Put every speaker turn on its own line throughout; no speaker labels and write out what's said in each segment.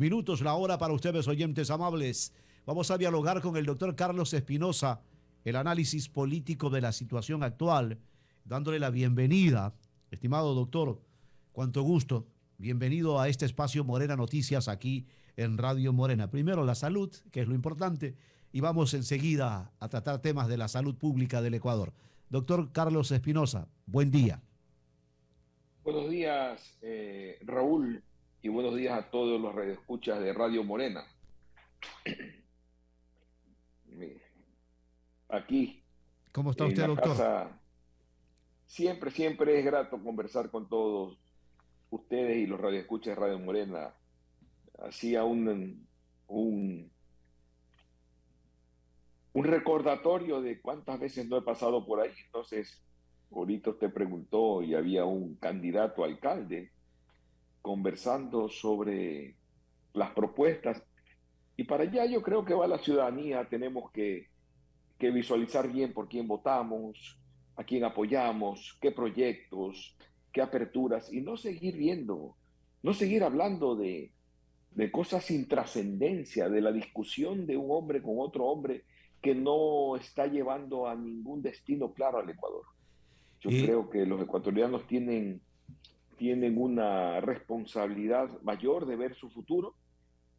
minutos la hora para ustedes, oyentes amables. Vamos a dialogar con el doctor Carlos Espinosa, el análisis político de la situación actual, dándole la bienvenida. Estimado doctor, cuánto gusto. Bienvenido a este espacio Morena Noticias aquí en Radio Morena. Primero la salud, que es lo importante, y vamos enseguida a tratar temas de la salud pública del Ecuador. Doctor Carlos Espinosa, buen día.
Buenos días, Raúl, y buenos días a todos los radioescuchas de Radio Morena. Aquí,
¿cómo está
en
usted,
la
doctor?
casa, siempre es grato conversar con todos ustedes y los radioescuchas de Radio Morena. Hacía un recordatorio de cuántas veces no he pasado por ahí. Entonces, ahorita usted preguntó y había un candidato a alcalde conversando sobre las propuestas. Y para allá yo creo que va la ciudadanía. Tenemos que visualizar bien por quién votamos, a quién apoyamos, qué proyectos, qué aperturas, y no seguir viendo, no seguir hablando de cosas sin trascendencia, de la discusión de un hombre con otro hombre que no está llevando a ningún destino claro al Ecuador. Yo creo que los ecuatorianos tienen una responsabilidad mayor de ver su futuro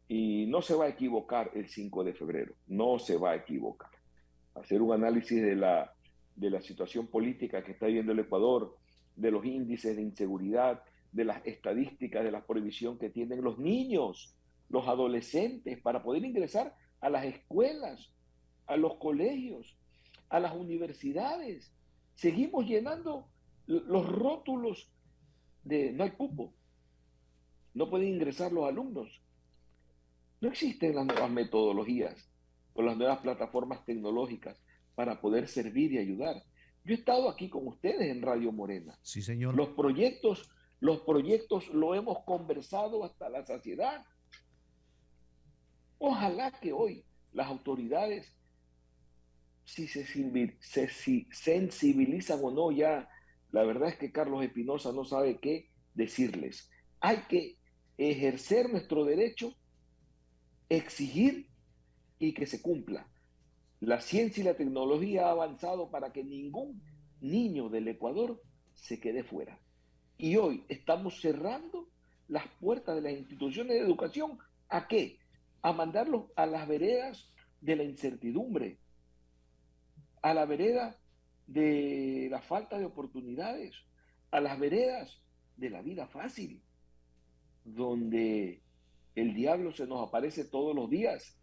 y no se va a equivocar el 5 de febrero, no se va a equivocar. Hacer un análisis de la situación política que está viviendo el Ecuador, de los índices de inseguridad, de las estadísticas, de la prohibición que tienen los niños, los adolescentes para poder ingresar a las escuelas, a los colegios, a las universidades. Seguimos llenando los rótulos de no hay cupo, no pueden ingresar los alumnos. No existen las nuevas metodologías o las nuevas plataformas tecnológicas para poder servir y ayudar. Yo he estado aquí con ustedes en Radio Morena.
Sí, señor.
Los proyectos lo hemos conversado hasta la saciedad. Ojalá que hoy las autoridades, si se sensibilizan o no ya, la verdad es que Carlos Espinosa no sabe qué decirles. Hay que ejercer nuestro derecho, exigir y que se cumpla. La ciencia y la tecnología ha avanzado para que ningún niño del Ecuador se quede fuera. Y hoy estamos cerrando las puertas de las instituciones de educación. ¿A qué? A mandarlos a las veredas de la incertidumbre, a la vereda de la falta de oportunidades, a las veredas de la vida fácil, donde el diablo se nos aparece todos los días.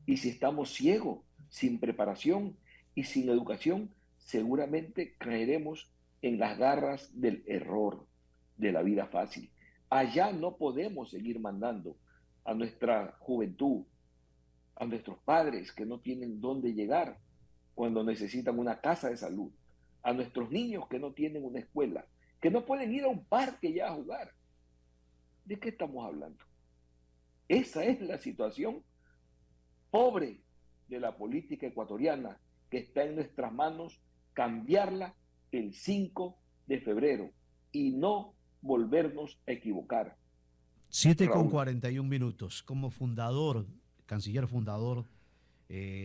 Y si estamos ciegos, sin preparación y sin educación, seguramente caeremos en las garras del error, de la vida fácil. Allá no podemos seguir mandando a nuestra juventud, a nuestros padres que no tienen dónde llegar cuando necesitan una casa de salud, a nuestros niños que no tienen una escuela, que no pueden ir a un parque ya a jugar. ¿De qué estamos hablando? Esa es la situación pobre de la política ecuatoriana, que está en nuestras manos cambiarla el 5 de febrero y no volvernos a equivocar.
7:41 minutos. Como fundador, canciller fundador,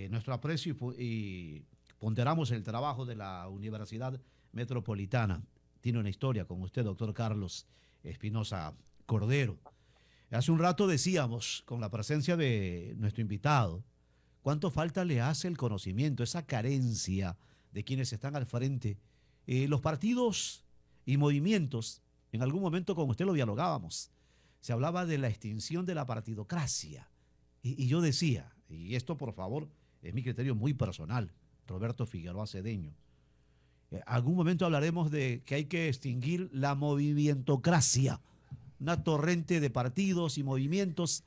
nuestro aprecio y ponderamos el trabajo de la Universidad Metropolitana. Tiene una historia con usted, doctor Carlos Espinosa Cordero. Hace un rato decíamos, con la presencia de nuestro invitado, cuánto falta le hace el conocimiento, esa carencia de quienes están al frente. Los partidos y movimientos, en algún momento con usted lo dialogábamos, se hablaba de la extinción de la partidocracia. Y yo decía, y esto por favor es mi criterio muy personal, Roberto Figueroa Cedeño, algún momento hablaremos de que hay que extinguir la movimentocracia, una torrente de partidos y movimientos,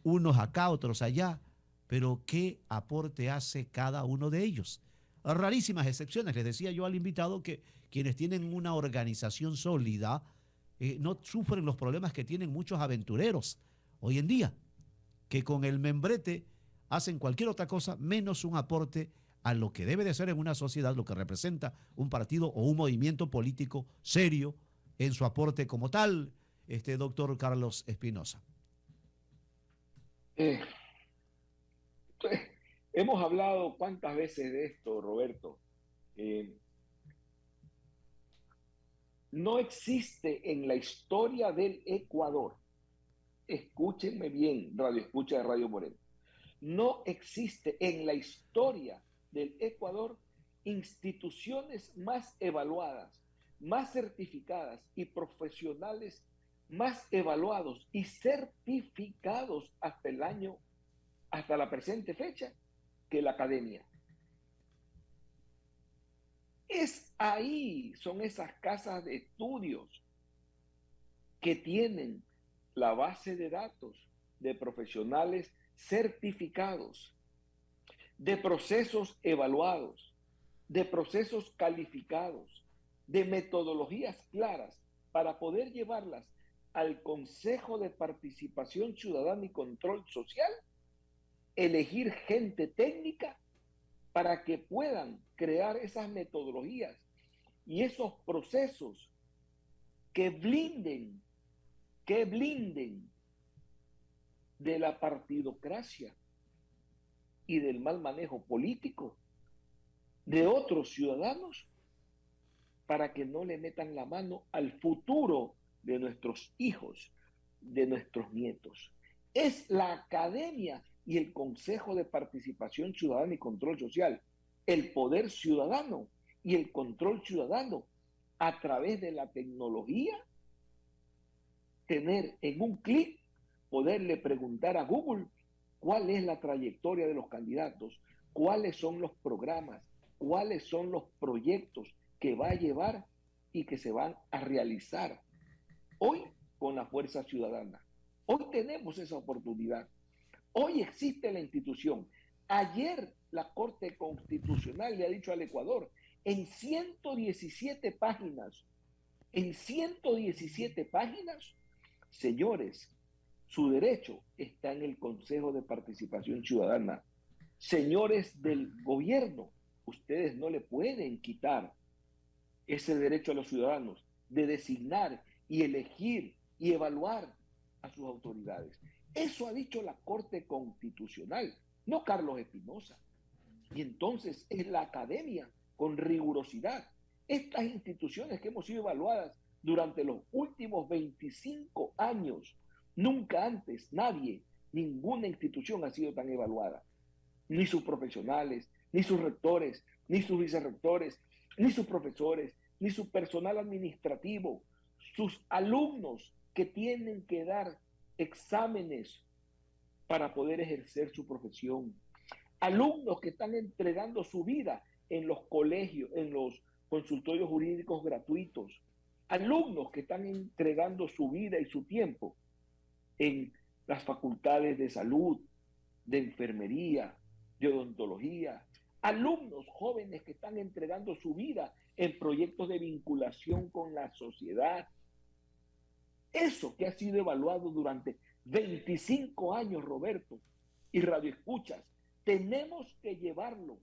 unos acá, otros allá, pero ¿qué aporte hace cada uno de ellos? Rarísimas excepciones. Les decía yo al invitado que quienes tienen una organización sólida no sufren los problemas que tienen muchos aventureros hoy en día, que con el membrete hacen cualquier otra cosa menos un aporte a lo que debe de ser en una sociedad, lo que representa un partido o un movimiento político serio en su aporte como tal, doctor Carlos Espinosa.
Eh, hemos hablado cuántas veces de esto, Roberto. Eh, no existe en la historia del Ecuador, escúchenme bien, radio escucha de Radio Moreno, no existe en la historia del Ecuador instituciones más evaluadas, más certificadas y profesionales más evaluados y certificados hasta el año, hasta la presente fecha, que la academia. Es ahí, son esas casas de estudios que tienen la base de datos de profesionales certificados, de procesos evaluados, de procesos calificados, de metodologías claras para poder llevarlas al Consejo de Participación Ciudadana y Control Social, elegir gente técnica para que puedan crear esas metodologías y esos procesos que blinden de la partidocracia y del mal manejo político de otros ciudadanos para que no le metan la mano al futuro de nuestros hijos, de nuestros nietos. Es la academia y el Consejo de Participación Ciudadana y Control Social, el poder ciudadano y el control ciudadano a través de la tecnología, tener en un clic, poderle preguntar a Google cuál es la trayectoria de los candidatos, cuáles son los programas, cuáles son los proyectos que va a llevar y que se van a realizar hoy con la fuerza ciudadana. Hoy tenemos esa oportunidad. Hoy existe la institución. Ayer la Corte Constitucional le ha dicho al Ecuador, en 117 páginas, señores, su derecho está en el Consejo de Participación Ciudadana. Señores del gobierno, ustedes no le pueden quitar ese derecho a los ciudadanos de designar y elegir y evaluar a sus autoridades. Eso ha dicho la Corte Constitucional, no Carlos Espinosa. Y entonces es la academia con rigurosidad. Estas instituciones que hemos sido evaluadas durante los últimos 25 años, nunca antes nadie, ninguna institución ha sido tan evaluada. Ni sus profesionales, ni sus rectores, ni sus vicerrectores, ni sus profesores, ni su personal administrativo, sus alumnos que tienen que dar exámenes para poder ejercer su profesión, alumnos que están entregando su vida en los colegios, en los consultorios jurídicos gratuitos, alumnos que están entregando su vida y su tiempo en las facultades de salud, de enfermería, de odontología, alumnos jóvenes que están entregando su vida en proyectos de vinculación con la sociedad. Eso que ha sido evaluado durante 25 años, Roberto, y Radio Escuchas, tenemos que llevarlo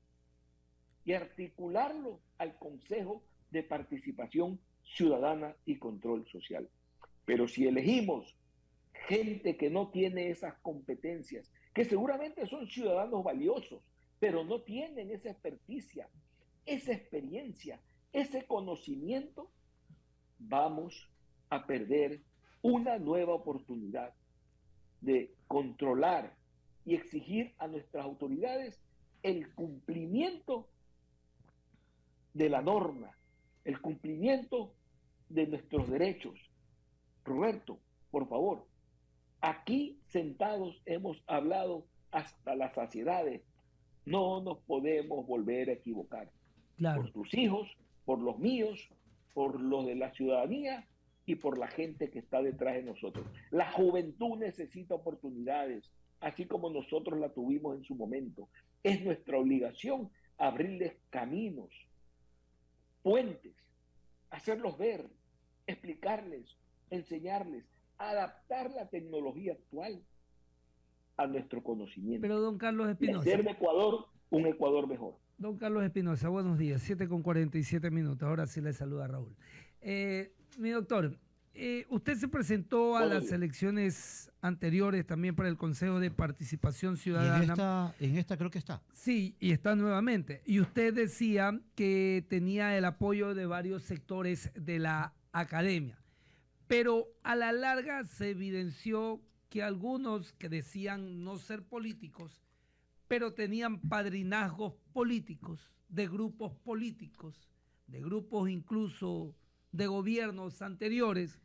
y articularlo al Consejo de Participación Ciudadana y Control Social. Pero si elegimos gente que no tiene esas competencias, que seguramente son ciudadanos valiosos, pero no tienen esa experticia, esa experiencia, ese conocimiento, vamos a perder una nueva oportunidad de controlar y exigir a nuestras autoridades el cumplimiento de la norma, el cumplimiento de nuestros derechos. Roberto, por favor, aquí sentados hemos hablado hasta las saciedades. No nos podemos volver a equivocar.
Claro.
Por tus hijos, por los míos, por los de la ciudadanía y por la gente que está detrás de nosotros. La juventud necesita oportunidades, así como nosotros la tuvimos en su momento. Es nuestra obligación abrirles caminos, puentes, hacerlos ver, explicarles, enseñarles, adaptar la tecnología actual a nuestro conocimiento.
Pero don Carlos Espinosa,
y hacer de Ecuador un Ecuador mejor.
Don Carlos Espinosa, buenos días, 7:47. Ahora sí le saluda Raúl. Mi doctor, Usted se presentó a
Buenos
las
días.
elecciones anteriores también para el Consejo de Participación
Y
Ciudadana.
en esta creo que está.
Sí, y está nuevamente. Y usted decía que tenía el apoyo de varios sectores de la academia. Pero a la larga se evidenció que algunos que decían no ser políticos, pero tenían padrinazgos políticos, de grupos incluso de gobiernos anteriores,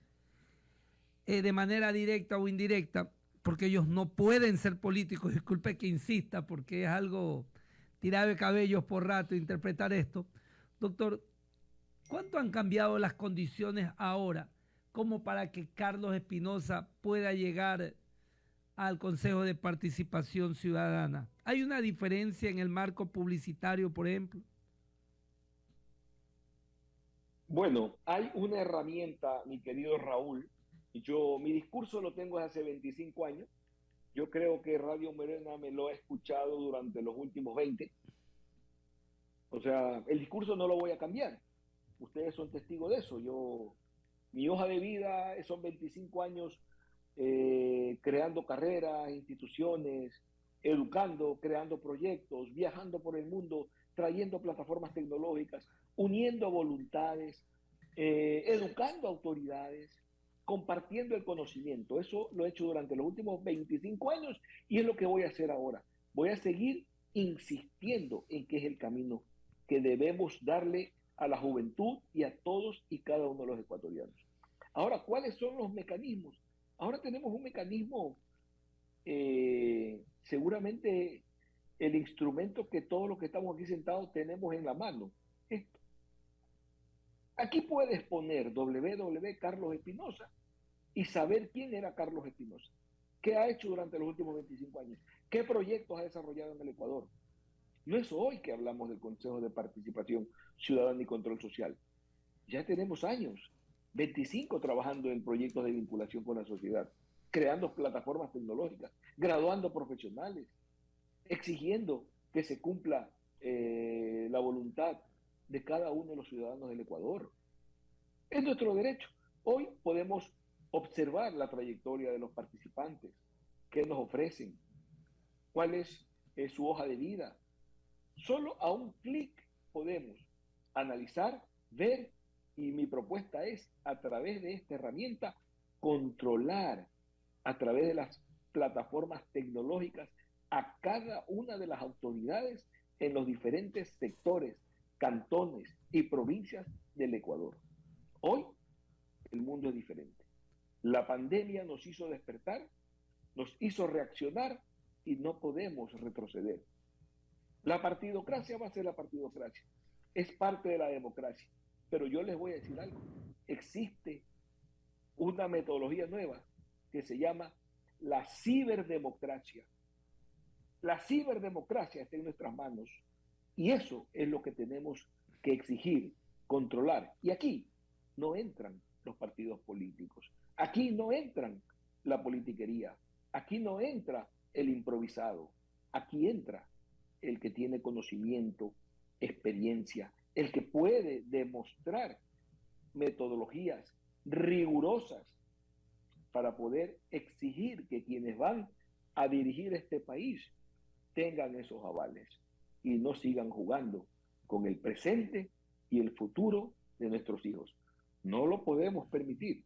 de manera directa o indirecta, porque ellos no pueden ser políticos, disculpe que insista, porque es algo tirado de cabellos por rato interpretar esto. Doctor, ¿cuánto han cambiado las condiciones ahora como para que Carlos Espinosa pueda llegar al Consejo de Participación Ciudadana? ¿Hay una diferencia en el marco publicitario, por ejemplo?
Bueno, hay una herramienta, mi querido Raúl. Mi discurso lo tengo desde hace 25 años. Yo creo que Radio Morena me lo ha escuchado durante los últimos 20. O sea, el discurso no lo voy a cambiar. Ustedes son testigos de eso. Mi hoja de vida son 25 años creando carreras, instituciones, educando, creando proyectos, viajando por el mundo, trayendo plataformas tecnológicas, uniendo voluntades, educando autoridades, compartiendo el conocimiento. Eso lo he hecho durante los últimos 25 años y es lo que voy a hacer ahora. Voy a seguir insistiendo en que es el camino que debemos darle a la juventud y a todos y cada uno de los ecuatorianos. Ahora, ¿cuáles son los mecanismos? Ahora tenemos un mecanismo, seguramente el instrumento que todos los que estamos aquí sentados tenemos en la mano. Esto. Aquí puedes poner www Carlos Espinosa y saber quién era Carlos Espinosa, qué ha hecho durante los últimos 25 años, qué proyectos ha desarrollado en el Ecuador. No es hoy que hablamos del Consejo de Participación Ciudadana y Control Social. Ya tenemos años, 25 trabajando en proyectos de vinculación con la sociedad, creando plataformas tecnológicas, graduando profesionales, exigiendo que se cumpla la voluntad de cada uno de los ciudadanos del Ecuador. Es nuestro derecho. Hoy podemos observar la trayectoria de los participantes, qué nos ofrecen, cuál es su hoja de vida. Solo a un clic podemos analizar, ver, y mi propuesta es, a través de esta herramienta, controlar a través de las plataformas tecnológicas a cada una de las autoridades en los diferentes sectores, cantones y provincias del Ecuador. Hoy el mundo es diferente. La pandemia nos hizo despertar, nos hizo reaccionar y no podemos retroceder. La partidocracia va a ser la partidocracia. Es parte de la democracia. Pero yo les voy a decir algo. Existe una metodología nueva que se llama la ciberdemocracia. La ciberdemocracia está en nuestras manos y eso es lo que tenemos que exigir, controlar. Y aquí no entran los partidos políticos. Aquí no entran la politiquería. Aquí no entra el improvisado. Aquí entra el que tiene conocimiento, experiencia, el que puede demostrar metodologías rigurosas para poder exigir que quienes van a dirigir este país tengan esos avales y no sigan jugando con el presente y el futuro de nuestros hijos. No lo podemos permitir.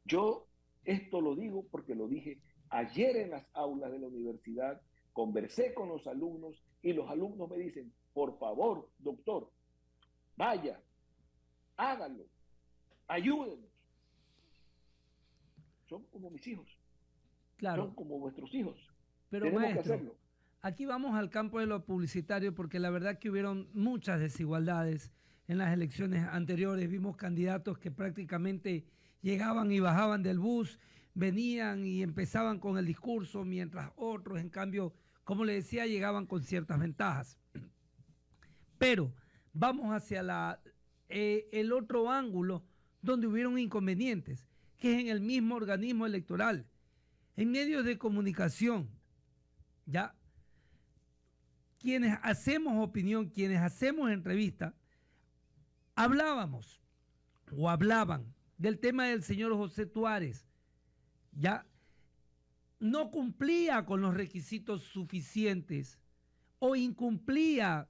Yo esto lo digo porque lo dije ayer en las aulas de la universidad, conversé con los alumnos y los alumnos me dicen, por favor, doctor, vaya, hágalo, ayúdenos. Son como mis hijos,
Claro,
son como vuestros hijos.
pero
Tenemos que
maestro,
hacerlo.
aquí vamos al campo de lo publicitario porque la verdad que hubieron muchas desigualdades en las elecciones anteriores. Vimos candidatos que prácticamente llegaban y bajaban del bus, venían y empezaban con el discurso, mientras otros, en cambio, como le decía, llegaban con ciertas ventajas. Pero vamos hacia el otro ángulo donde hubieron inconvenientes, que es en el mismo organismo electoral, en medios de comunicación, ¿ya? Quienes hacemos opinión, quienes hacemos entrevista, hablábamos o hablaban del tema del señor José Tuárez. Ya no cumplía con los requisitos suficientes o incumplía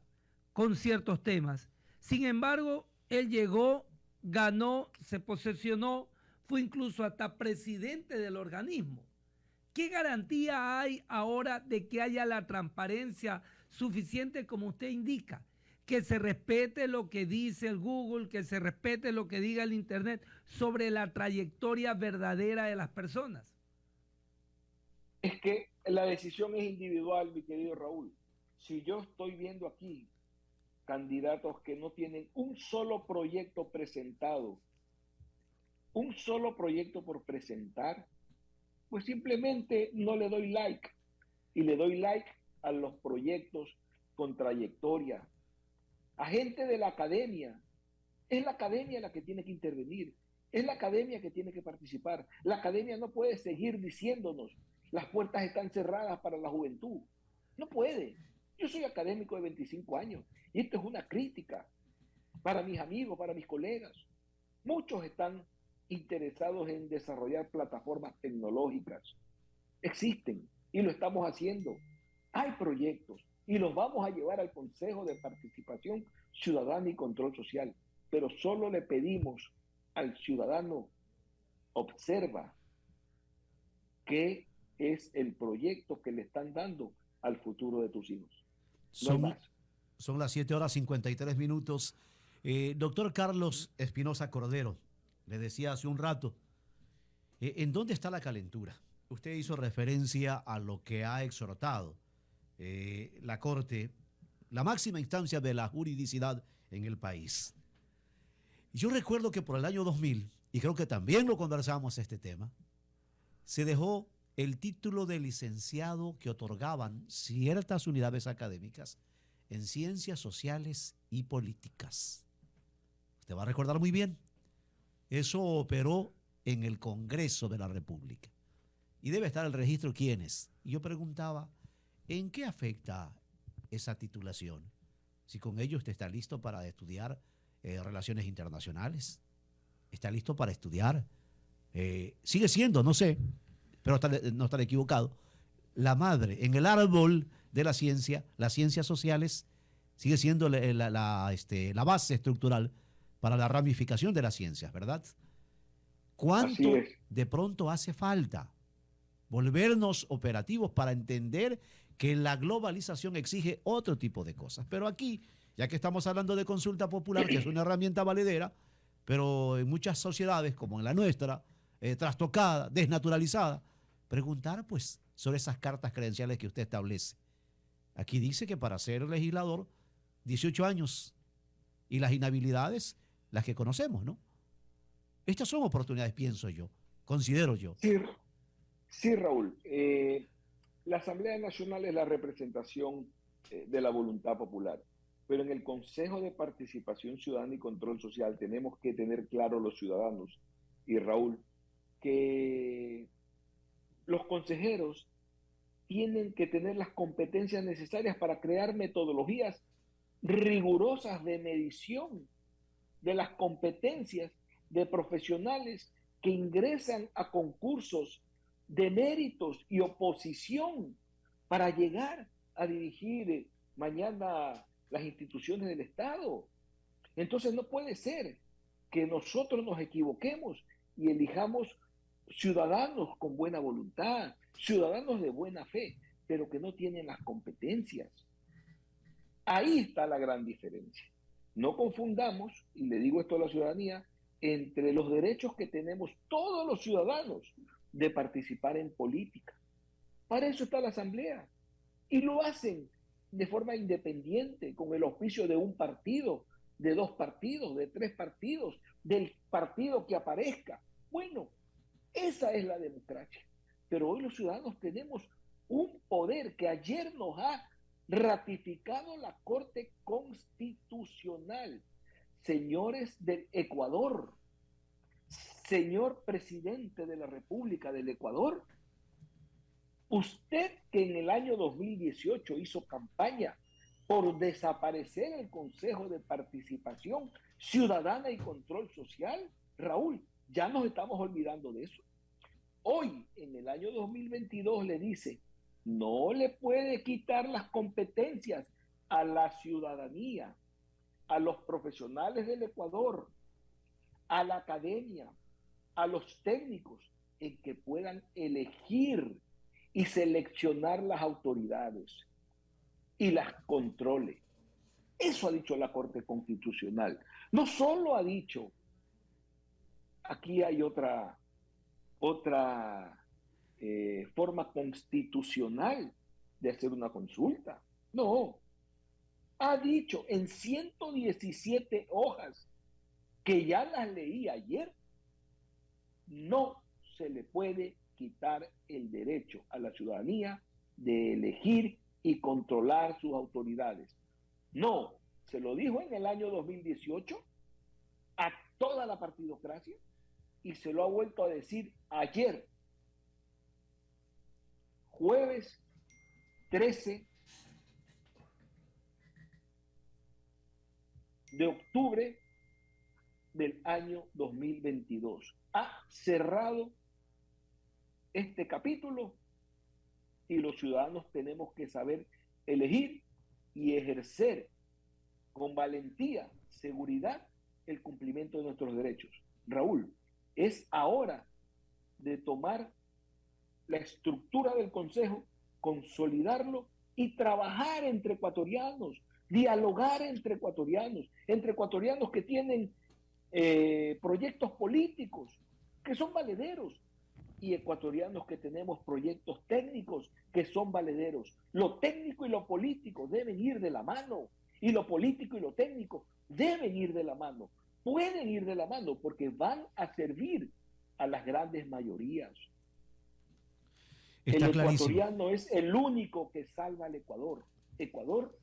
con ciertos temas. Sin embargo, él llegó, ganó, se posesionó, fue incluso hasta presidente del organismo. ¿Qué garantía hay ahora de que haya la transparencia suficiente como usted indica? Que se respete lo que dice el Google, que se respete lo que diga el Internet sobre la trayectoria verdadera de las personas.
Es que la decisión es individual, mi querido Raúl. Si yo estoy viendo aquí candidatos que no tienen un solo proyecto presentado, un solo proyecto por presentar, pues simplemente no le doy like. Y le doy like a los proyectos con trayectoria, a gente de la academia. Es la academia la que tiene que intervenir, es la academia que tiene que participar. La academia no puede seguir diciéndonos las puertas están cerradas para la juventud. No puede. Yo soy académico de 25 años y esto es una crítica para mis amigos, para mis colegas. Muchos están interesados en desarrollar plataformas tecnológicas. Existen y lo estamos haciendo. Hay proyectos y los vamos a llevar al Consejo de Participación Ciudadana y Control Social, pero solo le pedimos al ciudadano: observa qué es el proyecto que le están dando al futuro de tus hijos. No hay más.
Son las 7:53. Doctor Carlos Espinosa Cordero, le decía hace un rato, ¿en dónde está la calentura? Usted hizo referencia a lo que ha exhortado la Corte, la máxima instancia de la juridicidad en el país. Yo recuerdo que por el año 2000, y creo que también lo conversamos este tema, se dejó el título de licenciado que otorgaban ciertas unidades académicas en ciencias sociales y políticas. Usted va a recordar muy bien, eso operó en el Congreso de la República. Y debe estar el registro quiénes. Y yo preguntaba, ¿en qué afecta esa titulación? Si con ello usted está listo para estudiar relaciones internacionales, está listo para estudiar, sigue siendo, no sé, pero no estaré equivocado, la madre en el árbol de la ciencia, las ciencias sociales, sigue siendo la base estructural para la ramificación de las ciencias, ¿verdad? ¿Cuánto de pronto hace falta volvernos operativos para entender que la globalización exige otro tipo de cosas? Pero aquí, ya que estamos hablando de consulta popular, que es una herramienta valedera, pero en muchas sociedades, como en la nuestra, trastocada, desnaturalizada, preguntar pues sobre esas cartas credenciales que usted establece. Aquí dice que para ser legislador, 18 años, y las inhabilidades, las que conocemos, ¿no? Estas son oportunidades, pienso yo, considero yo.
Sí, Raúl. La Asamblea Nacional es la representación de la voluntad popular, pero en el Consejo de Participación Ciudadana y Control Social tenemos que tener claro los ciudadanos, y Raúl, que los consejeros tienen que tener las competencias necesarias para crear metodologías rigurosas de medición de las competencias de profesionales que ingresan a concursos de méritos y oposición para llegar a dirigir mañana las instituciones del Estado. Entonces no puede ser que nosotros nos equivoquemos y elijamos ciudadanos con buena voluntad, ciudadanos de buena fe, pero que no tienen las competencias. Ahí está la gran diferencia. No confundamos, y le digo esto a la ciudadanía, entre los derechos que tenemos todos los ciudadanos de participar en política. Para eso está la Asamblea. Y lo hacen de forma independiente, con el auspicio de un partido, de 2 partidos, de 3 partidos, del partido que aparezca. Bueno, esa es la democracia. Pero hoy los ciudadanos tenemos un poder que ayer nos ha ratificado la Corte Constitucional. Señores del Ecuador, señor presidente de la República del Ecuador, usted que en el año 2018 hizo campaña por desaparecer el Consejo de Participación Ciudadana y Control Social, Raúl, Ya nos estamos olvidando de eso. Hoy, en el año 2022, le dice, no le puede quitar las competencias a la ciudadanía, a los profesionales del Ecuador, a la academia, a los técnicos, en que puedan elegir y seleccionar las autoridades y las controle. Eso ha dicho la Corte Constitucional. No solo ha dicho, aquí hay otra forma constitucional de hacer una consulta. No, ha dicho en 117 hojas, que ya las leí ayer, no se le puede quitar el derecho a la ciudadanía de elegir y controlar sus autoridades. No, se lo dijo en el año 2018 a toda la partidocracia y se lo ha vuelto a decir ayer, jueves 13 de octubre del año 2022. Ha cerrado este capítulo y los ciudadanos tenemos que saber elegir y ejercer con valentía, seguridad, el cumplimiento de nuestros derechos. Raúl, es ahora de tomar la estructura del Consejo, consolidarlo y trabajar entre ecuatorianos, dialogar entre ecuatorianos que tienen proyectos políticos que son valederos y ecuatorianos que tenemos proyectos técnicos que son valederos. Lo técnico y lo político deben ir de la mano y lo político y lo técnico deben ir de la mano, pueden ir de la mano porque van a servir a las grandes mayorías.
Está
el
clarísimo.
Ecuatoriano es el único que salva al Ecuador. Ecuador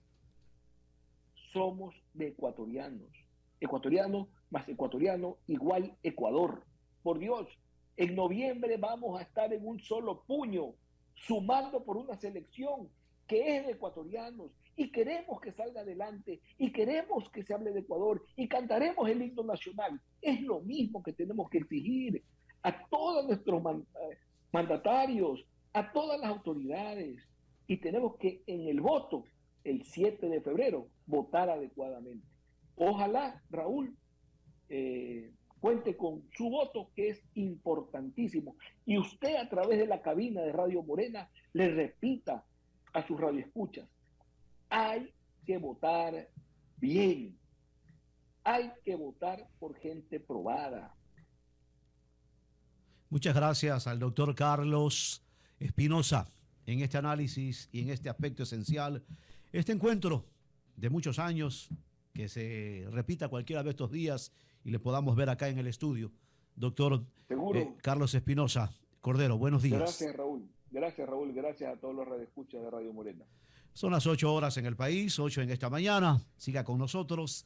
somos de ecuatorianos. Ecuatoriano más ecuatoriano igual Ecuador. Por Dios, en noviembre vamos a estar en un solo puño, sumando por una selección que es de ecuatorianos y queremos que salga adelante y queremos que se hable de Ecuador y cantaremos el himno nacional. Es lo mismo que tenemos que exigir a todos nuestros mandatarios, a todas las autoridades y tenemos que en el voto, el 7 de febrero, votar adecuadamente. Ojalá, Raúl, cuente con su voto, que es importantísimo. Y usted, a través de la cabina de Radio Morena, le repita a sus radioescuchas, hay que votar bien, hay que votar por gente probada.
Muchas gracias al doctor Carlos Espinosa en este análisis y en este aspecto esencial. Este encuentro de muchos años, que se repita cualquiera de estos días y le podamos ver acá en el estudio. Doctor Carlos Espinosa Cordero, buenos días.
Gracias, Raúl. Gracias, Raúl. Gracias a todos los radioescuchas de Radio Morena.
Son las 8 horas en el país, 8 en esta mañana. Siga con nosotros.